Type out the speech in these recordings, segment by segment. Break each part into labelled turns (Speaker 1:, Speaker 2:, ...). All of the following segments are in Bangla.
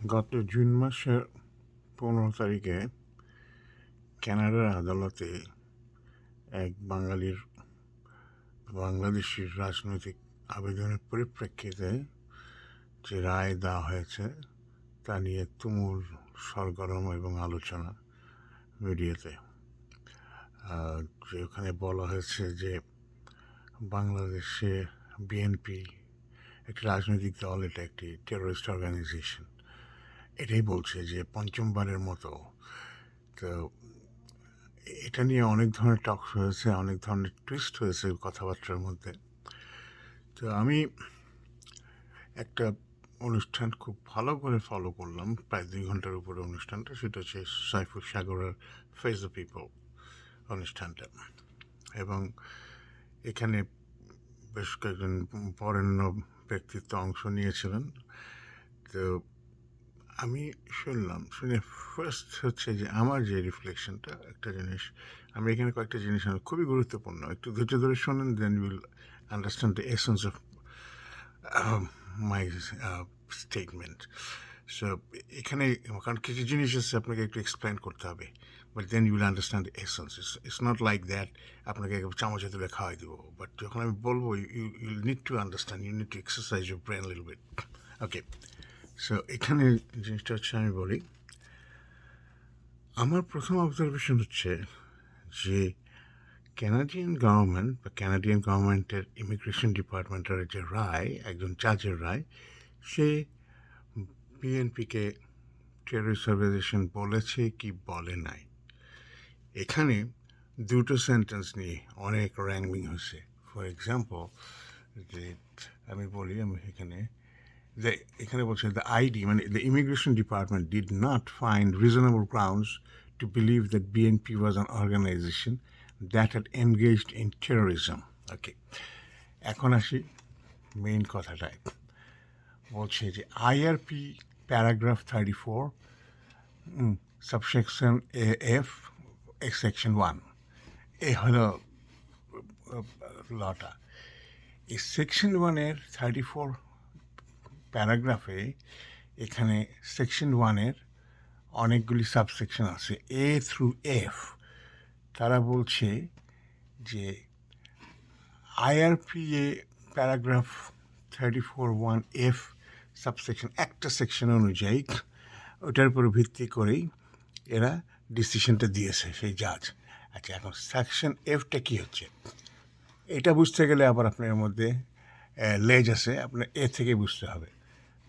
Speaker 1: গত জুন মাসের 15 তারিখে কানাডার আদালতে এক বাংলাদেশির রাজনৈতিক আবেদনের পরিপ্রেক্ষিতে যে রায় দেওয়া হয়েছে তা নিয়ে তুমুল সরগরম এবং আলোচনা মিডিয়াতে। যে ওখানে বলা হয়েছে যে বাংলাদেশে বিএনপি একটি রাজনৈতিক দল, এটা একটি টেরোরিস্ট অর্গানাইজেশন, এটাই বলছে যে পঞ্চমবারের মতো। তো এটা নিয়ে অনেক ধরনের টক হয়েছে, অনেক ধরনের টুইস্ট হয়েছে কথাবার্তার মধ্যে। তো আমি একটা অনুষ্ঠান খুব ভালো করে ফলো করলাম, প্রায় 2 ঘন্টার উপরে অনুষ্ঠানটা, সেটা হচ্ছে সাইফুল সাগরের ফেস দ্য পিপল অনুষ্ঠানটা। এবং এখানে বেশ কয়েকজন বরেণ্য ব্যক্তিত্ব অংশ নিয়েছিলেন। তো আমি শুনে ফার্স্ট হচ্ছে যে আমার যে রিফ্লেকশনটা, একটা জিনিস আমি এখানে কয়েকটা জিনিস খুবই গুরুত্বপূর্ণ, একটু ধৈর্য ধরে শোনেন, then will understand the essence of my statement. So এখানে কারণ কিছু জিনিস আছে আপনাকে একটু এক্সপ্লেন করতে হবে, but then you will understand the essence. It's not like that আপনাকে চামচে তুলে খাওয়াই দেবো, বাট যখন আমি বলবো you need to understand, you need to exercise your brain little bit. Okay, so এখানে জিনিসটা হচ্ছে, আমি বলি, আমার প্রথম অবজারভেশন হচ্ছে যে কানাডিয়ান গভর্নমেন্ট বা কানাডিয়ান গভর্নমেন্টের ইমিগ্রেশন ডিপার্টমেন্টের যে রায়, একজন জাজের রায়, সে বিএনপিকে টেররিস্ট অর্গানাইজেশন বলেছে কি বলে নাই, এখানে দুটো সেন্টেন্স নিয়ে অনেক র্যাঙ্গলিং হয়েছে। ফর এক্সাম্পল, যে আমি বলি, আমি এখানে বলছে দ্য আইডি, মানে the immigration department did not find reasonable grounds to believe that BNP was an organisation that had engaged in terrorism. Okay, এখন আসি মেইন কথাটায়। বলছে যে IRP paragraph 34 subsection F section 1, এ হলো লটা। এই সেকশন 1-এর 34 প্যারাগ্রাফে, এখানে সেকশন 1-এর অনেকগুলি সাবসেকশন আছে, এ থ্রু এফ। তারা বলছে যে আইআরপিএ প্যারাগ্রাফ 34(1)(f) সাবসেকশন একটা সেকশন অনুযায়ী, ওটার উপর ভিত্তি করেই এরা ডিসিশনটা দিয়েছে সেই জাজ। আচ্ছা, এখন সেকশন এফটা কী হচ্ছে, এটা বুঝতে গেলে আবার আপনার মধ্যে লেজ আছে, আপনার এ থেকে বুঝতে হবে।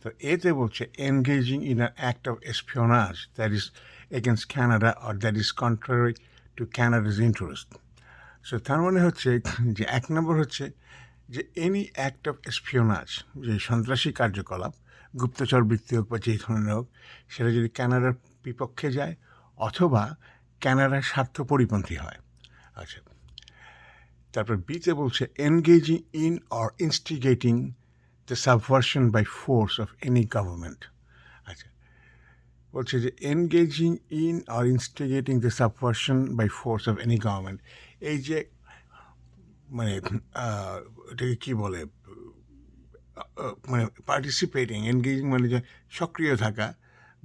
Speaker 1: তো এতে বলছে engaging in an act of espionage that is against Canada or that is contrary to Canada's interest. So তার মানে হচ্ছে যে 1 নম্বর হচ্ছে যে এনি অ্যাক্ট অফ এসপিওনাজ, যে সন্ত্রাসী কার্যকলাপ, গুপ্তচর বৃত্তি হোক বা যেই ধরনের হোক, সেটা যদি কানাডার বিপক্ষে যায় অথবা কানাডার স্বার্থ পরিপন্থী হয়। আচ্ছা, তারপর বিতে বলছে engaging in or instigating the subversion by force of any government. আচ্ছা, বলছে যে engaging in or instigating the subversion by force of any government, এই যে মানে এটাকে কী বলে, মানে পার্টিসিপেটিং, এনগেজিং মানে যে সক্রিয় থাকা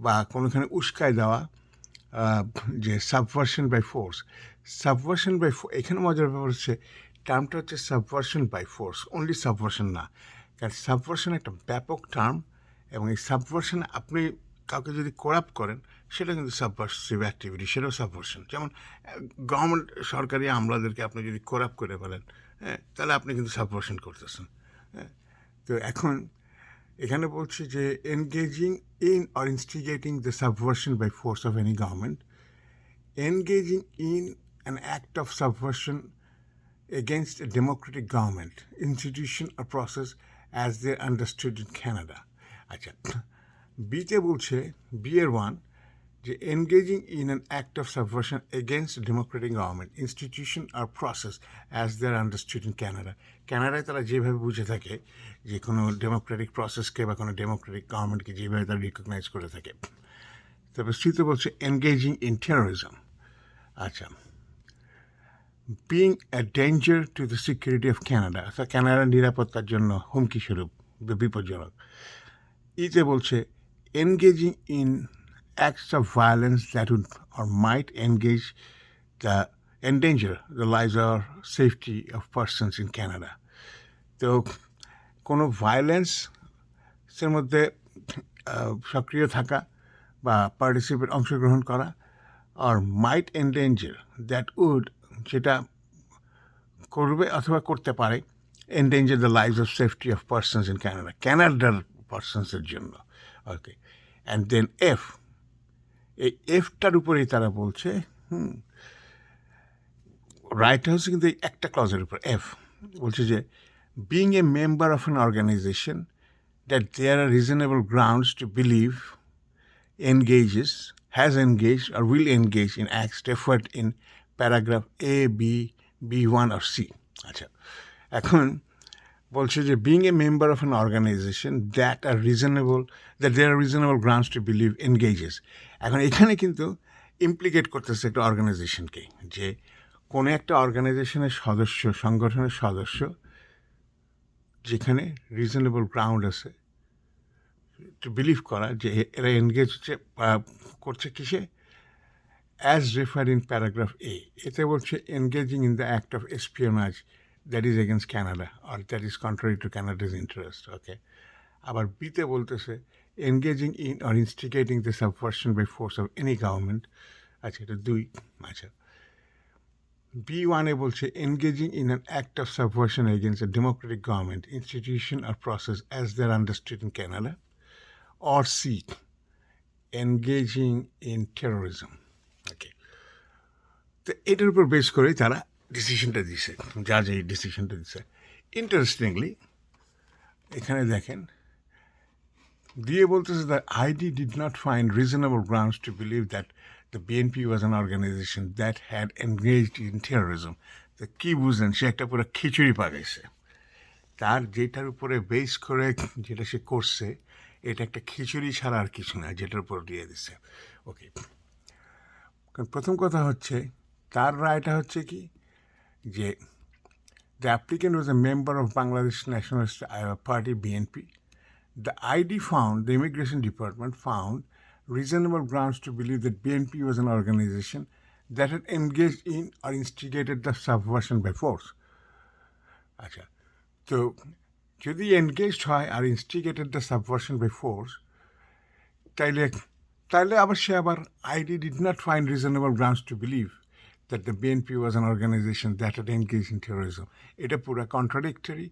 Speaker 1: বা কোনোখানে উস্কায় দেওয়া, যে subversion by force. Subversion by এখানে মজার ব্যাপার হচ্ছে টার্মটা হচ্ছে subversion by force, only subversion না, কারণ সাবভার্সন একটা ব্যাপক টার্ম, এবং এই সাবভার্সনে আপনি কাউকে যদি করাপ্ট করেন সেটা কিন্তু সাবভার্সিভ অ্যাক্টিভিটি, সেটাও সাবভার্সন। যেমন গভর্নমেন্ট, সরকারি আমলাদেরকে আপনি যদি করাপ্ট করে ফেলেন, হ্যাঁ, তাহলে আপনি কিন্তু সাবভার্সন করতেছেন। হ্যাঁ, তো এখন এখানে বলছি যে engaging in or instigating the subversion by force of any government, engaging in an act of subversion against a democratic government, institution or process as they're understood in Canada. আচ্ছা, বিতে বলছে বিয়ের 1 যে engaging in an act of subversion against democratic government, institution আর process as they're understood in Canada. ক্যানাডায় তারা যেভাবে বুঝে থাকে, যে কোনো ডেমোক্রেটিক প্রসেসকে বা কোনো ডেমোক্রেটিক গভর্নমেন্টকে যেভাবে তারা রিকগনাইজ করে থাকে। তারপর সিতে বলছে এনগেজিং ইন টেরোরিজম। আচ্ছা, being a danger to the security of Canada, অর্থাৎ কানাডার নিরাপত্তার জন্য হুমকি স্বরূপ, বিপজ্জনক। ইতে বলছে engaging in acts of violence that would or might endanger the lives or safety of persons in Canada. তো কোনো ভায়োলেন্সের মধ্যে সক্রিয় থাকা বা অংশগ্রহণ করা আর মাইট এন্ডেঞ্জার দ্যাট উড যেটা করবে অথবা করতে পারে endanger the lives of safety of persons in কানাডার পার্সনসের জন্য ওকে অ্যান্ড দেন এই এফটার উপরেই তারা বলছে রাইট হাউস কিন্তু একটা ক্লজের উপর বলছে যে being a member of an organisation that there are reasonable grounds to believe has engaged or will engage in acts referred in paragraph A, B, B1 or C. আচ্ছা এখন বলছে যে being a member of an organization that there are reasonable grounds to believe engages. এখন এখানে কিন্তু ইমপ্লিকেট করতেছে একটা অর্গানাইজেশনকে যে কোনো একটা অর্গানাইজেশনের সংগঠনের সদস্য যেখানে রিজনেবল গ্রাউন্ড আছে টু বিলিভ করা যে এরা এনগেজ করছে কিসে as refer in paragraph A এতে বলছে engaging in the act of espionage that is against Canada আর that is contrary to Canada's interest okay আবার বিতে বলতেছে engaging in or instigating the subversion by force of any government আচ্ছা এটা 2 আচ্ছা B1 বলছে engaging in an act of subversion against a democratic government, institution or process as they're understood in Canada, or C, engaging in terrorism. Okay. তো এটার উপর বেস করে তারা ডিসিশনটা দিছে জাজ এই ডিসিশনটা দিছে ইন্টারেস্টিংলি এখানে দেখেন দিয়ে বলতেছে the ID did not find reasonable grounds to believe that the BNP was an organization that had engaged in terrorism. তো কী বুঝলেন সে একটা পুরো খিচুড়ি পাকাইছে তার যেটার উপরে বেস করে যেটা সে করছে এটা একটা খিচুড়ি ছাড়া আর কিছু না যেটার উপর দিয়ে দিচ্ছে ওকে কারণ প্রথম কথা হচ্ছে তার রায়টা হচ্ছে কি যে the applicant was A member of Bangladesh nationalist party BNP. The ID found, the Immigration Department found reasonable grounds to believe that BNP was an organization that had engaged in or instigated the subversion by force. আচ্ছা তো যদি এনগেজড হয় আর instigated the subversion by force তাইলে আবার সে আবার ID did not find reasonable grounds to believe that the BNP was an organisation that had engage in terrorism এটা পুরো কন্ট্রাডিক্টরি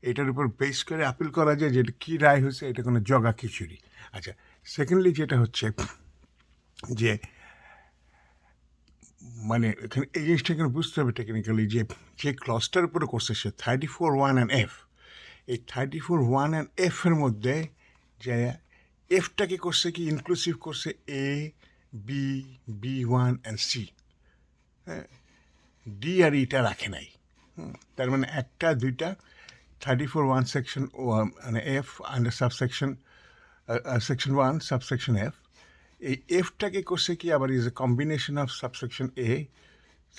Speaker 1: এটার উপর বেস করে আপিল করা যায় যে এটা কী রায় হয়েছে এটা কোনো জগা খিচুড়ি আচ্ছা সেকেন্ডলি যেটা হচ্ছে যে মানে এখানে এই জিনিসটা এখানে বুঝতে হবে টেকনিক্যালি যে ক্লসটার উপরে করছে সে 34(1) এই 34(1) মধ্যে যে এফটাকে করছে কি ইনক্লুসিভ করছে A, B, B1 and C হ্যাঁ ডি আর ইটা রাখে নাই তার মানে একটা দুইটা 34(1) সেকশন মানে F under subsection section 1 subsection F এই এফটাকে করছে কি আবার is a combination of subsection A,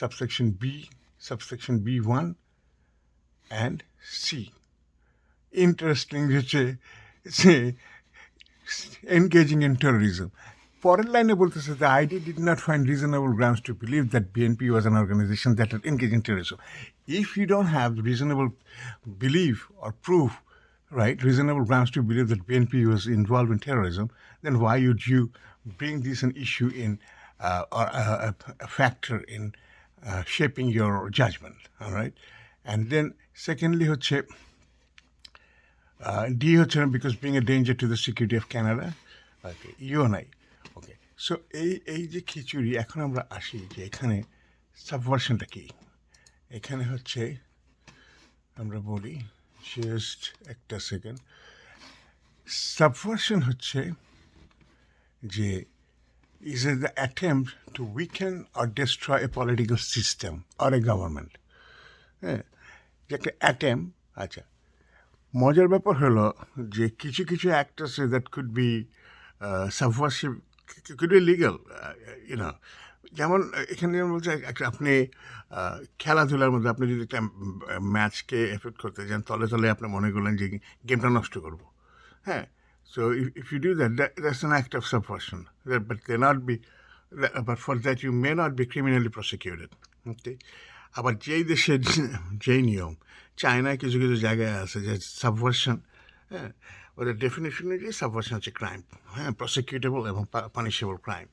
Speaker 1: subsection B, subsection B1 and C. Interesting হচ্ছে এনগেজিং ইন টেরোরিজম পরের লাইনে বলতেছে the ID did not find reasonable grounds to believe that BNP was an organisation that had engage in terrorism if you don't have reasonable believe or proof right, reasonable grounds to believe that BNP was involved in terrorism, then why would you bring this an issue in or a factor in shaping your judgment, all right? And then secondly, D because being a danger to the security of Canada, okay, UNI, okay. So এই যে খিচুড়ি এখন আমরা আসি যে এখানে সাবভার্সনটা কি এখানে হচ্ছে আমরা বলি জাস্ট একটা সেকেন্ড সাবভার্সন হচ্ছে যে is the attempt to weaken or destroy a political system or a government হ্যাঁ যে একটা অ্যাটেম্প আচ্ছা মজার ব্যাপার হলো যে কিছু কিছু অ্যাক্ট আছে that could be subversive could be legal you know যেমন এখানে যেমন বলছে আপনি খেলাধুলার মধ্যে আপনি যদি একটা ম্যাচকে এফেক্ট করতে চান তলে তলে আপনি মনে করলেন যে গেমটা নষ্ট করবো হ্যাঁ So if you do that, that's an act of subversion. But cannot be, but for that you may not be criminally prosecuted. Okay. আবার যেই দেশের যেই নিয়ম, চায়নায় কিছু কিছু জায়গায় আছে যে সাবভার্সন, হ্যাঁ, ওদের ডেফিনেশন অনুযায়ী সাবভার্সন হচ্ছে ক্রাইম, হ্যাঁ, প্রসিকিউটেবল এবং পানিশেবল ক্রাইম।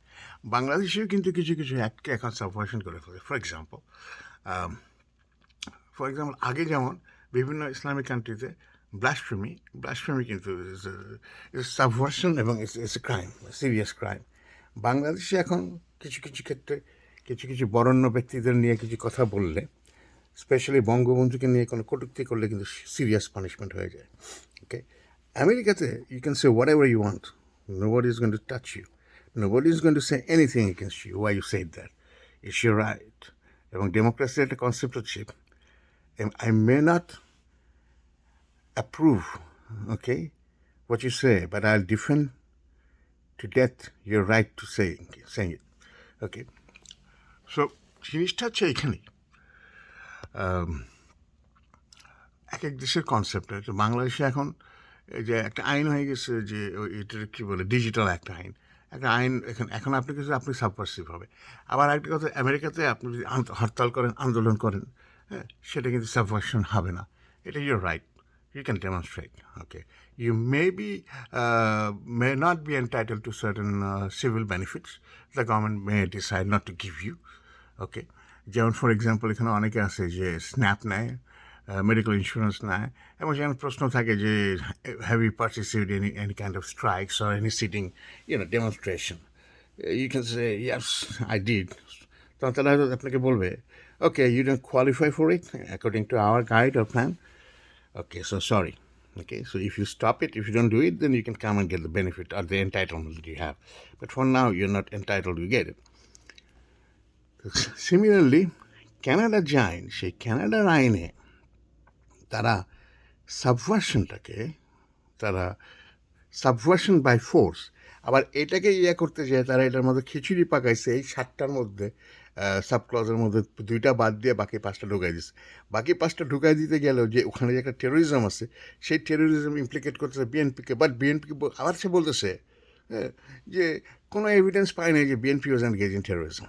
Speaker 1: বাংলাদেশেও কিন্তু কিছু কিছু অ্যাক্টকে এখন সাবভার্সন করে ফেলে। ফর এক্সাম্পল আগে যেমন বিভিন্ন ইসলামিক কান্ট্রিতে ব্লাসফেমি কিন্তু সাবভার্সন এবং it's a crime, serious crime. বাংলাদেশে এখন কিছু কিছু ক্ষেত্রে কিছু কিছু বরেণ্য ব্যক্তিদের নিয়ে কিছু কথা বললে, স্পেশালি বঙ্গবন্ধুকে নিয়ে কোনো কটূক্তি করলে কিন্তু সিরিয়াস পানিশমেন্ট হয়ে যায়। ওকে, আমেরিকাতে you can say whatever you want, nobody is going to touch you, nobody is going to say anything against you, why you said that, it's your right. এবং ডেমোক্রেসির একটা কনসেপ্ট হচ্ছে I may not approve, okay, what you say, but I'll defend to death your right to saying it. Okay, so জিনিসটা হচ্ছে এখানেই এক এক দেশের কনসেপ্ট আছে। বাংলাদেশে এখন যে একটা আইন হয়ে গেছে যে এটার কী বলে ডিজিটাল একটা আইন এখন আপনি কিছু আপনি সাবভার্সিভ হবে। আবার একটা কথা, আমেরিকাতে আপনি যদি হরতাল করেন, আন্দোলন করেন, হ্যাঁ, সেটা কিন্তু সাবভার্সন হবে না। এটা your right, you can demonstrate. Okay, you may not be entitled to certain civil benefits. The government may decide not to give you. Okay, যেমন ফর এক্সাম্পল এখানে অনেকে আছে যে স্ন্যাপ নেয়, মেডিকেল ইন্স্যুরেন্স নেয়, এবং সেখানে প্রশ্ন থাকে যে have you participated any kind of strikes or any sitting demonstration. You can say yes I did. তখন তারা হয়তো আপনাকে বলবে, okay, you don't qualify for it according to our guide or plan. Okay, so sorry. Okay, so if you stop it, if you don't do it, then you can come and get the benefit or the entitlement that you have. But for now, you're not entitled to get it. Similarly, Canada যায়, সেই ক্যানাডার আইনে তারা সাবভার্সন বাই ফোর্স, আবার এটাকে করতে যায় তারা এটার মধ্যে খিচুড়ি পাকাইছে। এই 7টার মধ্যে সাবক্লজের মধ্যে 2টা বাদ দিয়ে বাকি 5টা ঢুকাই দিচ্ছে। বাকি 5টা ঢুকাই দিতে গেলেও যে ওখানে যে একটা টেরোরিজম আছে, সেই টেরোরিজম ইমপ্লিকেট করতেছে বিএনপিকে। বাট বিএনপিকে আবার সে বলতেছে যে কোনো এভিডেন্স পায় নাই যে BNP was engage in terrorism.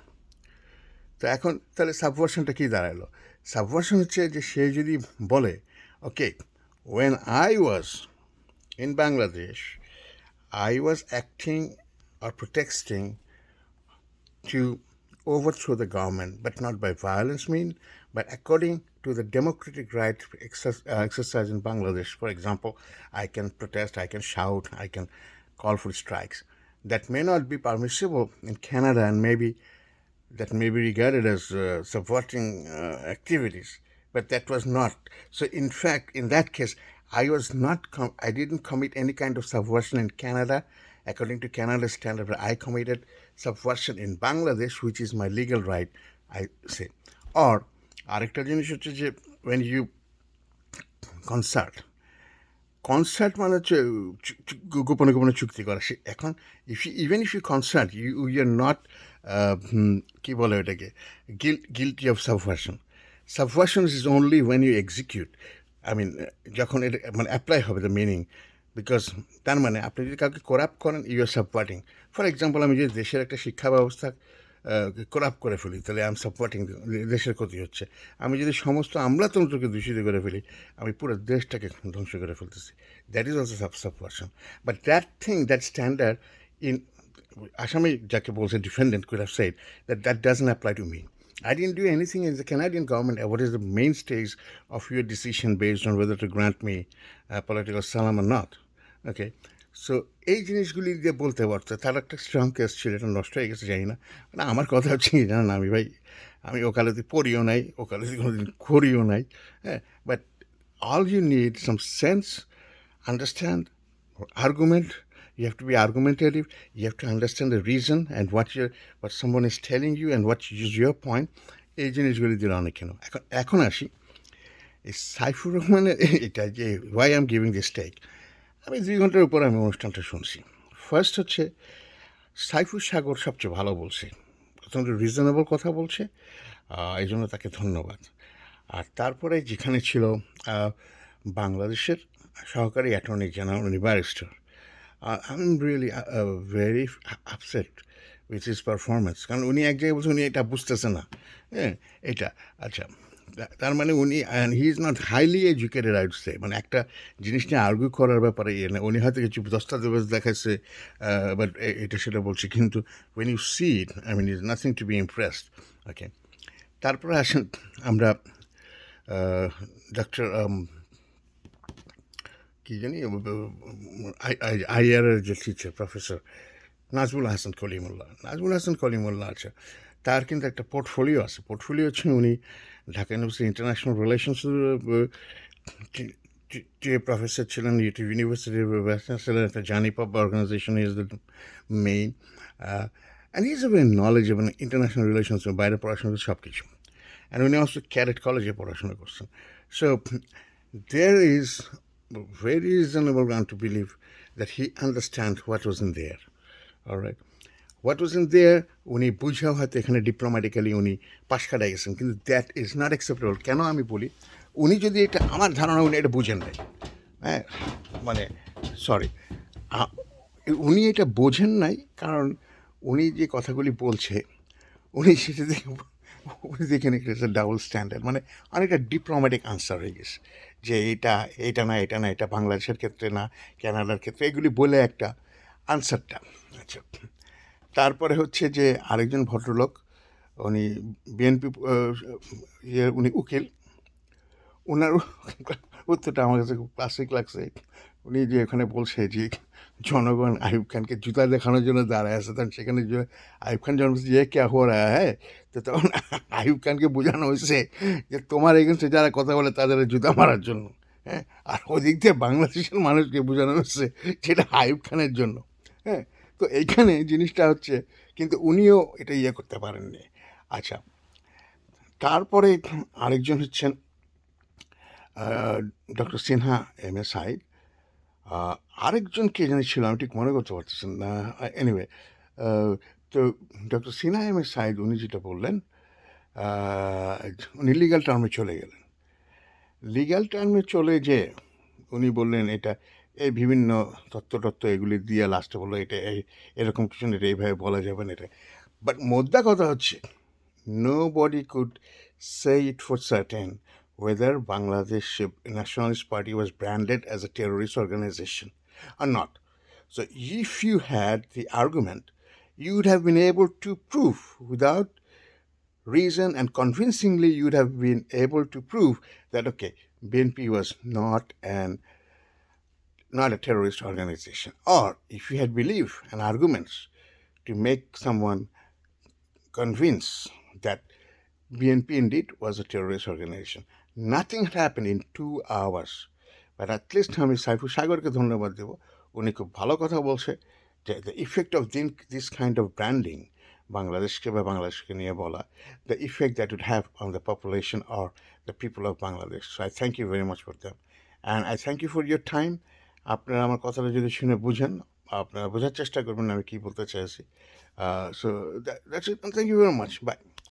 Speaker 1: তো এখন তাহলে সাবভার্সনটা কী দাঁড়ালো? সাবভার্সন হচ্ছে যে সে যদি বলে, ওকে, when I was in Bangladesh, I was acting or protesting to overthrow the government, but not by violence mean, but according to the democratic right exercised in Bangladesh. For example, I can protest, I can shout, I can call for strikes. That may not be permissible in Canada, and that may be regarded as subverting activities, but that was not. So in fact, in that case, I didn't commit any kind of subversion in Canada. According to Canada's standard, I committed subversion in Bangladesh, which is my legal right, I say. Or আরেকটা জিনিস হচ্ছে যে when you কনসার্ট মানে হচ্ছে গোপনে গোপনে চুক্তি করা। সে এখন even if you concert, you are not কী বলে ওটাকে guilty of subversion. Subversion is only when you execute, I mean যখন এটা মানে অ্যাপ্লাই হবে দ্য মিনিং, বিকজ তার মানে আপনি যদি কাউকে করাপ্ট করেন, ইউ আর সাবভার্টিং। ফর এক্সাম্পল, আমি যদি দেশের একটা শিক্ষা ব্যবস্থা করাপ্ট করে ফেলি, তাহলে আই এম সাপোর্টিং, দেশের ক্ষতি হচ্ছে। আমি যদি সমস্ত আমলাতন্ত্রকে দূষিত করে ফেলি, আমি পুরো দেশটাকে ধ্বংস করে ফেলতেছি। That is also subversion. But that standard in আসামে যাকে বলছে defendant could have said that doesn't apply to me. I didn't do anything in the Canadian government. What is the mainstays of your decision based on whether to grant me political asylum or not? Okay, so এই জিনিসগুলি দিয়ে বলতে পারতো। তার একটা স্ট্রং কেস ছিল, এটা নষ্ট হয়ে গেছে জানি না। মানে আমার কথা হচ্ছে কি জানেন, আমি ওকালতি পড়িও নাই, ওকালতি কোনোদিন করিও নাই, হ্যাঁ। But all you need some sense, understand, argument. You have to be argumentative. You have to understand the reason and what someone is telling you and what is your point. এই জিনিসগুলি দিলে অনেক কেন। এখন আসি এই সাইফুর রহমানের এটা যে why I am giving this take. আমি 2 ঘন্টার উপর আমি অনুষ্ঠানটা শুনছি। ফার্স্ট হচ্ছে সাইফুর সাগর সবচেয়ে ভালো বলছে, প্রথমত রিজনেবল কথা বলছে, এই জন্য তাকে ধন্যবাদ। আর তারপরে যেখানে ছিল বাংলাদেশের সহকারী অ্যাটর্নি জেনারেল, উনি barrister, I'm really very upset with his performance কারণ উনি এক জায়গায় বলছে উনি এটা বুঝতেছে না হ্যাঁ এটা আচ্ছা তার মানে উনি and he is not highly educated I would say মানে একটা জিনিস নিয়ে আর্গুই করার ব্যাপারে ইয়ে না উনি হয়তো কিছু দস্তাবেজ দেখাচ্ছে বাট এটা সেটা বলছে কিন্তু when you see it I mean is nothing to be impressed okay তারপরে আসেন আমরা ডক্টর কি জানি আইআরের যে টিচার প্রফেসর নাজমুল হাসান কলিমুল্লাহ আচ্ছা তার কিন্তু একটা পোর্টফোলিও আছে পোর্টফোলিও হচ্ছে উনি ঢাকা ইউনিভার্সিটি ইন্টারন্যাশনাল রিলেশনস যে প্রফেসর ছিলেন ইউনিভার্সিটির ভাইস চ্যান্সেলর একটা জানি পাব organization is the main and is a very knowledgeable international relations বাইরে পড়াশোনা সব কিছু অ্যান্ড উনি অলসো ক্যাডেট কলেজে পড়াশোনা করছেন so there is very reasonable ground to believe that he understands what was in there. All right. What was in there, উনি বুঝাও হয়তো এখানে ডিপ্লোম্যাটিক্যালি উনি পাশ কাটাই গেছেন কিন্তু দ্যাট ইজ নট অ্যাকসেপ্টেবল কেন আমি বলি উনি যদি এটা আমার ধারণা উনি এটা বুঝেন নাই হ্যাঁ মানে সরি উনি এটা বোঝেন নাই কারণ উনি যে কথাগুলি বলছে উনি সেটা দেখে উনি দেখেন একটা ডাবল স্ট্যান্ডার্ড মানে অনেকটা ডিপ্লোম্যাটিক আনসার হয়ে গেছে যে এটা বাংলাদেশের ক্ষেত্রে না কানাডার ক্ষেত্রে এগুলি বলে একটা আনসারটা আচ্ছা তারপরে হচ্ছে যে আরেকজন ভদ্রলোক উনি বিএনপি উনি উকিল ওনার উত্তরটা আমার কাছে খুব ক্লাসিক লাগছে উনি যে এখানে বলছে যে জনগণ আইয়ুব খানকে জুতা দেখানোর জন্য দাঁড়ায় আছে তখন সেখানে যে আইয়ুব খান যখন যে কে হো রা হ্যাঁ তো তখন আইয়ুব খানকে বোঝানো হয়েছে যে তোমার এগেন্সে যারা কথা বলে তাদের জুতা মারার জন্য হ্যাঁ আর ওদিক দিয়ে বাংলাদেশের মানুষকে বোঝানো হচ্ছে যেটা আইয়ুব খানের জন্য হ্যাঁ তো এইখানে জিনিসটা হচ্ছে কিন্তু উনিও এটা ইয়ে করতে পারেননি আচ্ছা তারপরে আরেকজন হচ্ছেন doctor Sinha M A Saeed আরেকজন কে জানি ছিল আমি ঠিক মনে করতে পারতেছি না এনিওয়ে তো doctor Sinha M A Saeed উনি যেটা বললেন উনি লিগ্যাল টার্মে চলে গেলেন লিগ্যাল টার্মে চলে যে উনি বললেন এটা এই বিভিন্ন তত্ত্ব এগুলি দিয়ে লাস্টে বললো এটা এরকম কিছু না এটা এইভাবে বলা যাবে না এটা বাট মোদ্দা কথা হচ্ছে nobody could say it for certain whether Bangladesh Nationalist Party was branded as a terrorist organization or not. So if you had the argument, you would have been able to prove without reason and convincingly you would have been able to prove that okay, BNP was not a terrorist organization. Or if you had belief and arguments to make someone convince that BNP indeed was a terrorist organization. Nothing had happened in 2 hours. But at least আমি সাইফুল সাগরকে ধন্যবাদ দেব উনি খুব ভালো কথা বলছে যে the effect of this kind of branding বাংলাদেশকে বা বাংলাদেশকে নিয়ে বলা the effect that would have on the population or the people of Bangladesh so I thank you very much for them and I thank you for your time আপনারা আমার কথাটা যদি শুনে বুঝেন আপনারা বোঝার চেষ্টা করবেন আমি কী বলতে চাইছি so that's it thank you very much by